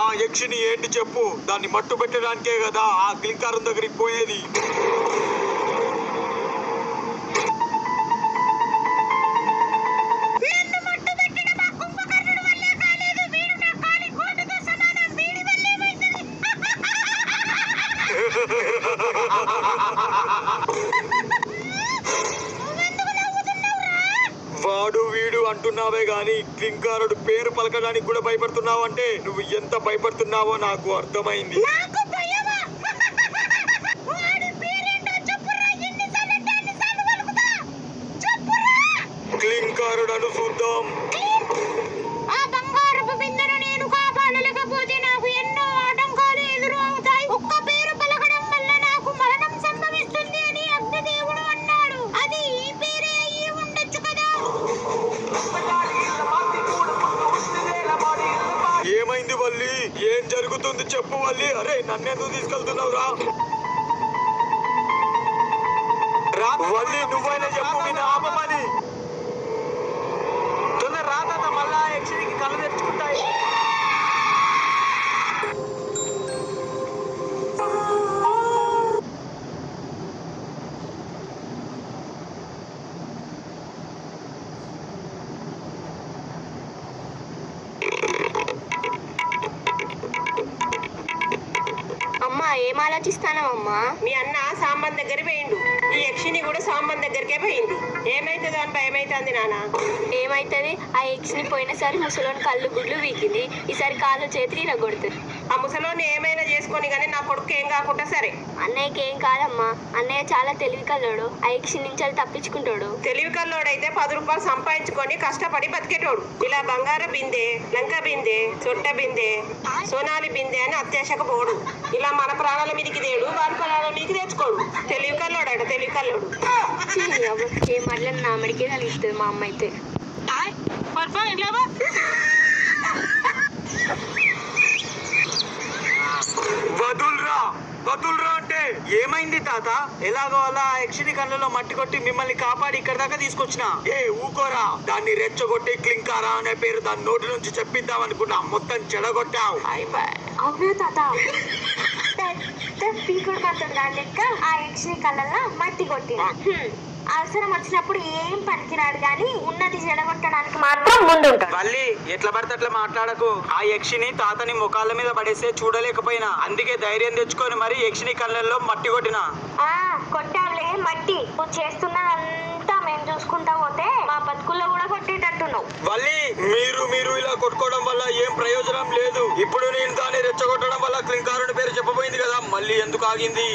ఆ యక్షిని ఏంటి చెప్పు. దాన్ని మట్టు పెట్టడానికే కదా ఆ క్లింకారం దగ్గరికి పోయేది. వాడు వీడు అంటున్నావే గాని క్లింకారుడు పేరు పలకడానికి కూడా భయపడుతున్నావు అంటే నువ్వు ఎంత భయపడుతున్నావో నాకు అర్థమైంది. క్లింకారుడను చూద్దాం. ఆ బంగారపు బిందెను నేను కాపాడలేకపోతే నాకు ఎన్నో ఆటంకాలు ఎదురు అవుతాయి. ఒక్క పేరు పలకడం వల్ల నాకు మరణం సంభవిస్తుంది అని అగ్నిదేవుడు అన్నాడు. అది ఈ పేరే అయ్యి ఉండొచ్చు కదా. ఏమైంది వల్లి? ఏం జరుగుతుంది చెప్పు వల్లి. అరే నన్నెందుకు తీసుకెళ్తున్నావు రా? వల్లి నువ్వైనా చెప్పు విని ఆపమని. తొందర రాత మళ్ళా యక్షినికి కళ్ళు తెచ్చుకుంటాయి. అమ్మా ఏం ఆలోచిస్తానమ్మా? మీ అన్న సాంబన్ దగ్గర పోయిండు. ఈ యక్షిని కూడా సాంబన్ దగ్గరికే పోయింది. ఏమైతుంది అని భయమైతుంది నాన్న. ఏమైతుంది? ఆ యక్షిని పోయినసారి ముసలోని కళ్ళు గుడ్లు వీకింది. ఈసారి కాళ్ళు చేతులు ఇరగొడుతుంది. ఆ ముసలోని ఏమైనా చేసుకొని గానీ నా కొడుకు ఏం కాకుండా సరే. అన్నయ్యకి ఏం కాదమ్మా. అన్నయ్య చాలా తెలివి కల్లోడు. ఆ యక్షి నుంచి అది తప్పించుకుంటాడు. తెలివి కల్లోడైతే 10 రూపాయలు సంపాదించుకొని కష్టపడి బతికేటోడు. ఇలా బంగార బిందె, లంక బిందె, చొట్ట బిందె, సోనాలి బిందె అని అత్యాశకు పోడు. ఇలా మన ప్రాణాల మీదకి దేడు, వారి ప్రాణాల మీదకి తెచ్చుకోడు. తెలివి కల్లోడట, తెలివి కల్లోడు. ఏ మళ్ళీ నా మెడికే కలిగిస్తుంది మా అమ్మ అయితే. వదులురా అంటే ఏమైంది తాత? ఎలాగో అలా యక్షిని కళ్ళలో మట్టి కొట్టి మిమ్మల్ని కాపాడి ఇక్కడ దాకా తీసుకొచ్చిన. ఊకోరా. దాన్ని రెచ్చగొట్టి క్లింకారా అనే పేరు దాని నోటి నుంచి చెప్పిద్దాం అనుకున్నా. మొత్తం చెడగొట్టావు. అవునా తాత? పెద్ద పీకుడు మాత్రం దాని లెక్క ఆ యక్షిని కళ్ళల్లో మట్టి కొట్టిన. అవసరం వచ్చినప్పుడు ఏం పనికిరాడు గాని ఉన్నది చెడగొట్టడానికి మాత్రం ముందుంటాడు. మళ్ళీ ఎట్లా పడితే అట్లా మాట్లాడకు. ఆ యక్షిని తాతని ముఖాల మీద పడేస్తే చూడలేకపోయినా. అందుకే ధైర్యం తెచ్చుకొని మరి యక్షిని కళ్ళల్లో మట్టి కొట్టినా. కొట్టావులే మట్టి. నువ్వు చేస్తున్నదంతా మేము చూసుకుంటా పోతే మా బతుకుల్లో కూడా కొట్టేటట్టున్నావు. మళ్ళీ మీరు ఇలా కొట్టుకోవడం వల్ల ఏం ప్రయోజనం లేదు. ఇప్పుడు నేను దాన్ని రెచ్చగొట్టడం వల్ల క్లింకారుని పేరు చెప్పబోయింది కదా. మళ్ళీ ఎందుకు ఆగింది?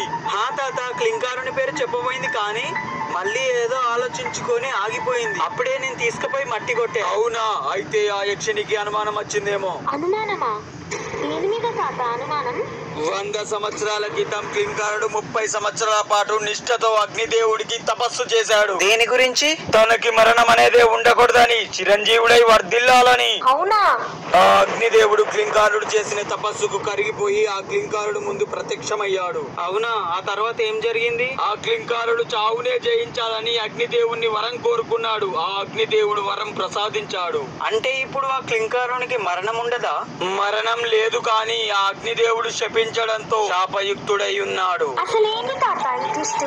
తాత క్లింకారుని పేరు చెప్పబోయింది కానీ మళ్ళీ ఏదో ఆలోచించుకొని ఆగిపోయింది. అప్పుడే నేను తీసుకుపోయి మట్టి కొట్టే. అవునా? అయితే ఆ యక్షినికి అనుమానం వచ్చిందేమో. అనుమానమా? దేని మీద తాత అనుమానం? 100 సంవత్సరాల క్రితం క్లింకారుడు 30 సంవత్సరాల పాటు నిష్ఠతో అగ్నిదేవుడికి తపస్సు చేశాడు. దేని గురించి? తనకి మరణం అనేదే ఉండకూడదని, చిరంజీవుడై వర్ధిల్లాలని. అవునా? ఆ అగ్నిదేవుడు క్లింకారుడు చేసిన తపస్సుకు కరిగిపోయి ఆ క్లింకారుడు ముందు ప్రత్యక్షమయ్యాడు. అవునా? ఆ తర్వాత ఏం జరిగింది? ఆ క్లింకారుడు చావునే జయించాలని అగ్నిదేవుణ్ణి వరం కోరుకున్నాడు. ఆ అగ్నిదేవుడు వరం ప్రసాదించాడు. అంటే ఇప్పుడు ఆ క్లింకారునికి మరణం ఉండదా? మరణం లేదు కానీ ఆ అగ్నిదేవుడు శపించడంతో శాపయుక్తుడై ఉన్నాడు. అసలేంటి తాత ఈ ట్విస్ట్?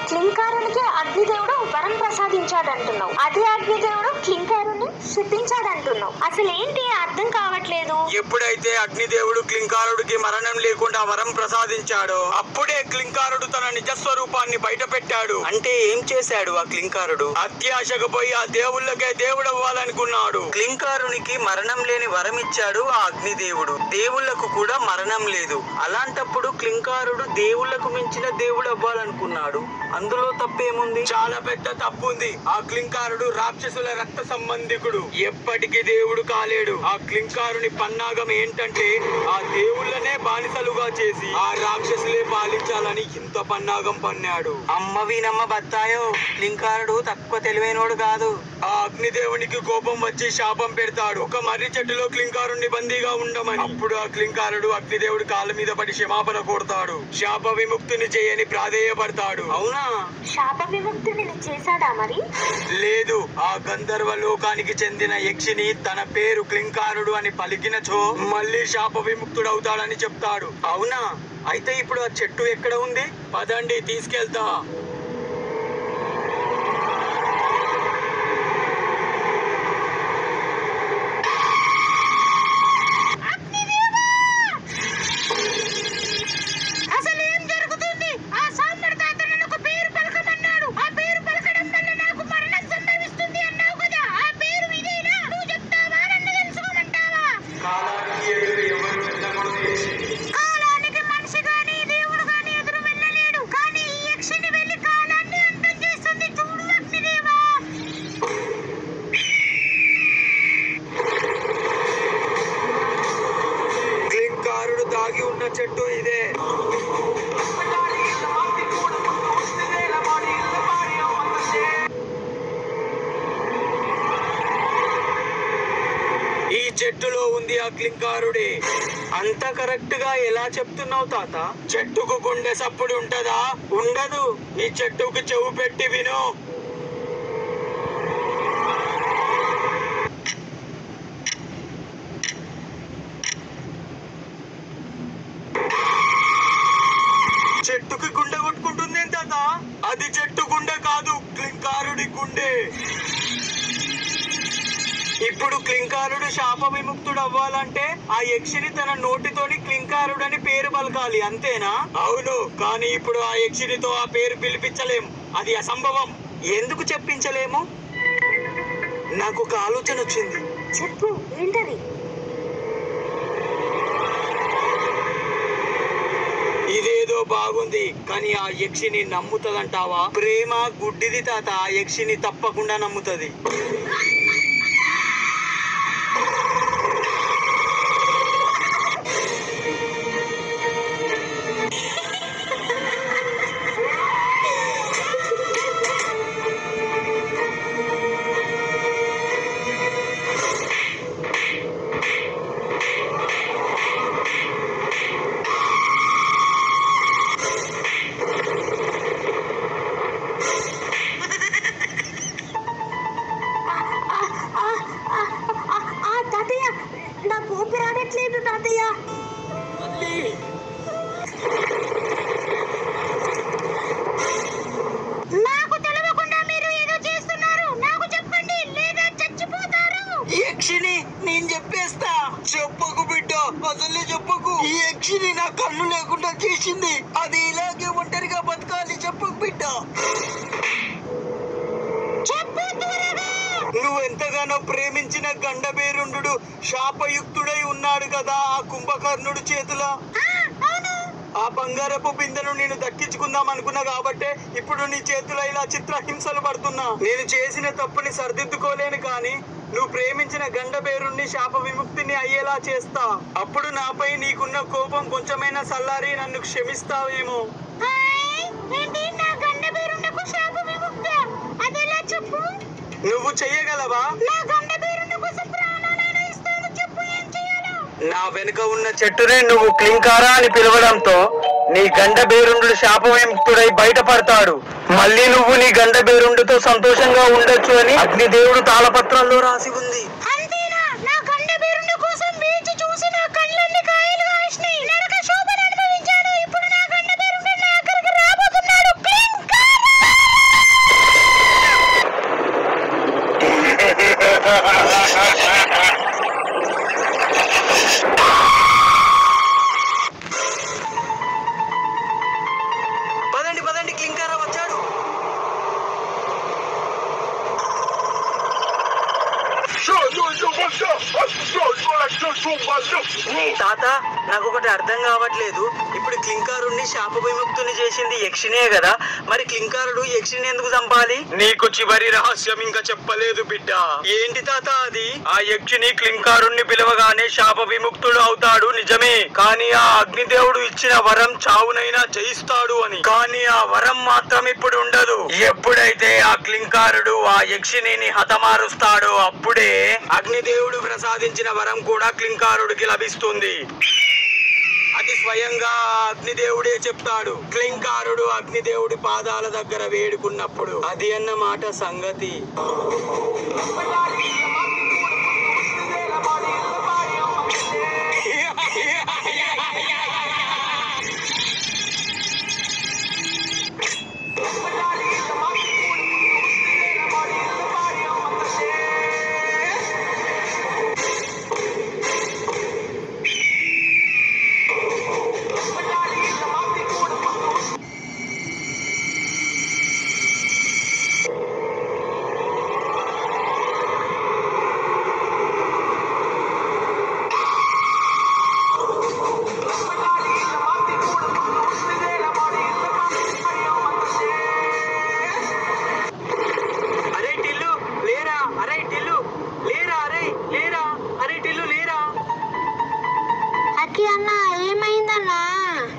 క్లింకారునికి అగ్నిదేవుడు వరం ప్రసాదించాడంటున్నావు, అదే అగ్నిదేవుడు క్లింకారుని శపించాడంటున్నావు. అసలేంటి అర్థం కావట్లేదు. ఎప్పుడైతే అగ్నిదేవుడు క్లింకారుడికి మరణం లేకుండా వరం ప్రసాదించాడో అప్పుడే క్లింకారుడు తన నిజస్వరూపాన్ని బయట పెట్టాడు. అంటే ఏం చేశాడు ఆ క్లింకారుడు? అత్యాశకు పోయి ఆ దేవుళ్ళకే దేవుడవ్వాలనుకున్నాడు. క్లింకారునికి మరణం లేని వరం ఇచ్చాడు ఆ అగ్నిదేవుడు. దేవుళ్లకు కూడా మరణం లేదు. అలాంటప్పుడు క్లింకారుడు దేవుళ్లకు మించిన దేవుడు అవ్వాలనుకున్నాడు. అందులో తప్పేముంది? చాలా పెద్ద తప్పు ఉంది. ఆ క్లింకారుడు రాక్షసుల రక్త సంబంధికుడు. ఎప్పటికీ దేవుడు కాలేడు. ఆ క్లింకారుని పన్నాగం ఏంటంటే ఆ దేవుళ్ళనే బానిసలుగా చేసి ఆ రాక్షసులే పాలించాలని ఇంత పన్నాగం పన్నాడు. అమ్మవి నమ్మ బత్తాయో, క్లింకారుడు తక్కువ తెలివైనోడు కాదు. ఆ అగ్నిదేవునికి కోపం వచ్చి శాపం పెడతాడు, ఒక మర్రి చెట్టులో క్లింకారుణ్ణి బందీగా ఉండమని. అప్పుడు ఆ క్లింకారుడు అగ్నిదేవుడి కాళ్ళ మీద పడి క్షమాపణ కోరుతాడు, శాప విముక్తిని చేయని ప్రాధేయపడతాడు. అవునా? శాప విముక్తిని చేశాడా మరి? లేదు, ఆ గంధర్వ లోకానికి చెందిన యక్షిని తన పేరు క్లింకారుడు అని పలికినచో మళ్ళీ శాప విముక్తుడవుతాడని చెప్తాడు. అవునా? అయితే ఇప్పుడు ఆ చెట్టు ఎక్కడ ఉంది? పదండి, తీసుకెళ్తా. దాగి ఉన్న చెట్టు ఇదే. ఈ చెట్టులో ఉంది ఆ క్లింకారుడే. అంత కరెక్ట్ గా ఎలా చెప్తున్నావు తాత? చెట్టుకు గుండె సప్పుడు ఉంటదా? ఉండదు. ఈ చెట్టుకు చెవు పెట్టి విను. చెట్టుకి గుండె కొట్టుకుంటుంది తాత. అది చెట్టు గుండె కాదు, క్లింకారుడి గుండె. ఇప్పుడు క్లింకారుడు శాప విముక్తుడు అవ్వాలంటే ఆ యక్షిని తన నోటితోని క్లింకారుడు అని పేరు పలకాలి, అంతేనా? అవును, కానీ ఇప్పుడు ఆ యక్షినితో ఆ పేరు పిలిపించలేం, అది అసంభవం. ఎందుకు చెప్పించలేము? నాకు ఒక ఆలోచన వచ్చింది. చెప్పు, ఏంటది? ఇదేదో బాగుంది, కానీ ఆ యక్షిని నమ్ముతుందంటావా? ప్రేమ గుడ్డిది తాత, ఆ యక్షిని తప్పకుండా నమ్ముతుంది. తాతయ్య, నాకు ఊపి రావట్లేదు తాతయ్య. నాకు తెలియకుండా మీరు ఏదో చేస్తున్నారు, నాకు చెప్పండి లేదా చచ్చిపోతారు. యక్షిని, నేను చెప్పేస్తా. చెప్పకు బిడ్డ, అసలే చెప్పకు. ఈ యక్షిని నా కళ్ళు లేకుండా చేసింది, అది ఇలాగే ఒంటరిగా బతకాలి. చెప్పకు బిడ్డ. నువ్వు ఎంతగానో ప్రేమించిన గండబేరుండు శాపయుక్తుడై ఉన్నాడు కదా ఆ కుంభకర్ణుడు చేతుల. ఆ బంగారపు బిందెను నేను దక్కించుకుందాం అనుకున్నా కాబట్టే ఇప్పుడు నీ చేతుల ఇలా చిత్రహింసలు పడుతున్నా. నేను చేసిన తప్పుని సరిదిద్దుకోలేను, కానీ నువ్వు ప్రేమించిన గండబేరుణ్ణి శాప విముక్తిని అయ్యేలా చేస్తా. అప్పుడు నాపై నీకున్న కోపం కొంచెమైనా సల్లారి నన్ను క్షమిస్తావేమో. నువ్వు చెయ్యగలవా? నా వెనుక ఉన్న చెట్టునే నువ్వు క్లింకారా అని పిలవడంతో నీ గండబేరుండు శాపవిముక్తుడై బయటపడతాడు. మళ్ళీ నువ్వు నీ గండబేరుండుతో సంతోషంగా ఉండొచ్చు అని అగ్నిదేవుడు తాళపత్రంలో రాసి ఉంది. పదండి పదండి, క్లింకారా వచ్చాడు. తాత నాకు ఒకటి అర్థం కావట్లేదు. ఇప్పుడు క్లింకారుణ్ణి శాప విముక్తుని చేసింది యక్షినే కదా, మరి క్లింకారుడు యక్షిని ఎందుకు చంపాలి? నీకు చివరి రహస్యం ఇంకా చెప్పలేదు బిడ్డ. ఏంటి తాత అది? ఆ యక్షిని క్లింకారుణ్ణి పిలవగానే శాప విముక్తుడు అవుతాడు నిజమే, కానీ ఆ అగ్నిదేవుడు ఇచ్చిన వరం చావునైనా జయిస్తాడు అని. కానీ ఆ వరం మాత్రం ఇప్పుడు ఉండదు. ఎప్పుడైతే ఆ క్లింకారుడు ఆ యక్షిని హతమారుస్తాడో అప్పుడే అగ్నిదేవుడు ప్రసాదించిన వరం కూడా క్లింకారుడికి లభిస్తుంది. అది స్వయంగా అగ్నిదేవుడే చెప్తాడు. క్లింకారుడు అగ్నిదేవుడి పాదాల దగ్గర వేడుకున్నప్పుడు. అది అన్నమాట సంగతి.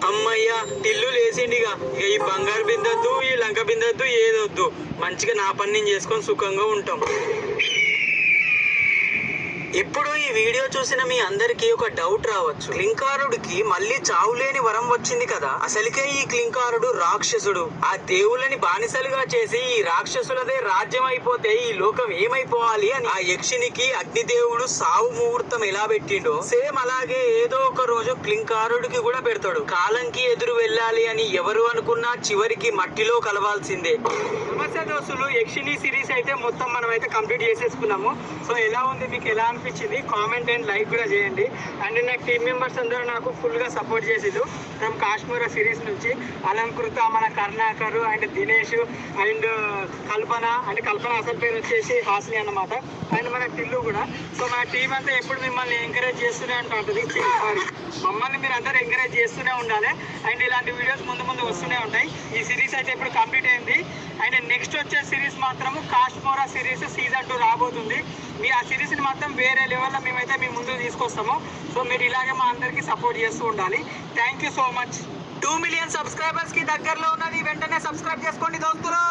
అమ్మయ్యా, టిల్లు లేచిండిగా. ఇక ఈ బంగారు బిందద్దు, ఈ లంక బిందద్దు, ఏదొద్దు. మంచిగా నా పని నేను చేసుకొని సుఖంగా ఉంటాం. ఇప్పుడు ఈ వీడియో చూసిన మీ అందరికీ ఒక డౌట్ రావచ్చు. క్లింకారుడికి మళ్ళీ చావులేని వరం వచ్చింది కదా, అసలుకే ఈ క్లింకారుడు రాక్షసుడు. ఆ దేవుళ్ళని బానిసలుగా చేసి ఈ రాక్షసులదే రాజ్యం అయిపోతే ఈ లోకం ఏమైపోవాలి అని ఆ యక్షినికి అగ్నిదేవుడు సావు ముహూర్తం ఎలా పెట్టిండో సేమ్ అలాగే ఏదో ఒక రోజు క్లింకారుడికి కూడా పెడతాడు. కాలంకి ఎదురు వెళ్ళాలి అని ఎవరు అనుకున్నా చివరికి మట్టిలో కలవాల్సిందే. నమస్తే దోస్తులు, యక్షిని సిరీస్ అయితే మొత్తం మనం అయితే కంప్లీట్ చేసేసుకున్నాము. సో ఎలా ఉంది, మీకు ఎలా అనిపించింది కామెంట్ అండ్ లైక్ కూడా చేయండి. అండ్ నాకు టీమ్ మెంబర్స్ అందరూ నాకు ఫుల్ గా సపోర్ట్ చేసిరు. ఫ్రమ్ కాశ్మీర సిరీస్ నుంచి అలంకృత, మన Karunakar and Dinesh and Kalpana. And Kalpana అసలు పేరు వచ్చేసి హాస్ని అన్నమాట. అండ్ మన టిల్లు కూడా. సో మన టీం అంతా ఎప్పుడు మిమ్మల్ని ఎంకరేజ్ చేస్తూనే ఉంటుంది. మమ్మల్ని మీరు అందరూ ఎంకరేజ్ చేస్తూనే ఉండాలి. అండ్ ఇలాంటి వీడియోస్ ముందు ముందు వస్తూనే ఉంటాయి. ఈ సిరీస్ అయితే ఇప్పుడు కంప్లీట్ అయింది. అండ్ నెక్స్ట్ వచ్చే సిరీస్ మాత్రము కాశ్మీరా సిరీస్ సీజన్ 2 రాబోతుంది. మీ ఆ సిరీస్ని మాత్రం వేరే లెవెల్లో మేమైతే మీ ముందుకు తీసుకొస్తాము. సో మీరు ఇలాగే మా అందరికీ సపోర్ట్ చేస్తూ ఉండాలి. Thank you so much. 2 million subscribers కి దగ్గరలో ఉన్నది. వెంటనే సబ్స్క్రైబ్ చేసుకోండి దోస్తులు.